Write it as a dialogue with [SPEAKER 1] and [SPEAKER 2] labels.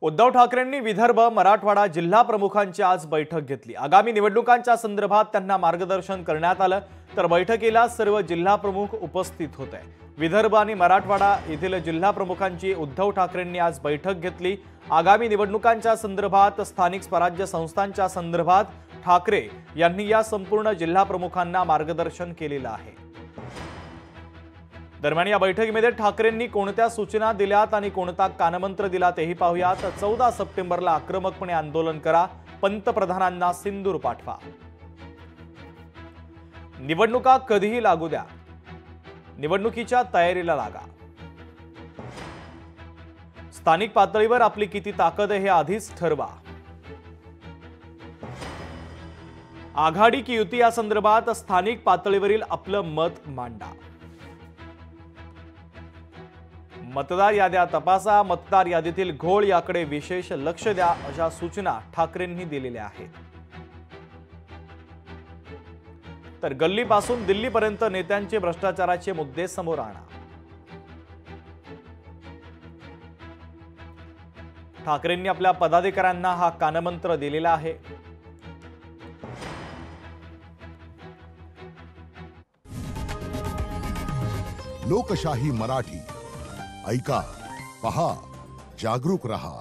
[SPEAKER 1] उद्धव ठाकरेंनी विदर्भ मराठवाडा जिल्हा प्रमुखांची आज बैठक घेतली। आगामी निवडणुकांच्या संदर्भात त्यांना मार्गदर्शन करण्यात आलं, तर बैठकीला सर्व जिल्हा प्रमुख उपस्थित होते। विदर्भ आणि मराठवाडा येथील जिल्हा प्रमुखांची उद्धव ठाकरेंनी आज बैठक घेतली। आगामी निवडणुकांच्या संदर्भात स्थानिक स्वराज्य संस्थांच्या संदर्भात ठाकरे यांनी या संपूर्ण जिल्हा प्रमुखांना मार्गदर्शन केलेलं आहे। दरम्यान या बैठकीमध्ये ठाकरेंनी कोणत्या सूचना दिल्यात आणि कोणता कानमंत्र दिला तेही पाहूयात। 14 सप्टेंबरला आक्रमकपणे आंदोलन करा, पंतप्रधानांना सिंदूर पाठवा। निवडणुका कधीही लागू द्या, निवडणुकीच्या तयारीला लागा। स्थानिक पातळीवर आपली किती ताकद आहे हे आधीच ठरवा। आघाडी की युती या संदर्भात स्थानिक पातळीवरील आपलं मत मांडा। मतदार याद्या तपासा, मतदार यादीतील घोळ याकडे विशेष लक्ष द्या, अशा सूचना ठाकरेंनी दिलेल्या आहेत। तर गल्लीपासून दिल्लीपर्यंत नेत्यांचे भ्रष्टाचाराचे मुद्दे समोर आणा। ठाकरेंनी आपल्या पदाधिकाऱ्यांना हा कानमंत्र दिलेला आहे।
[SPEAKER 2] लोकशाही मराठी ऐका, पहा, जागरूक रहा।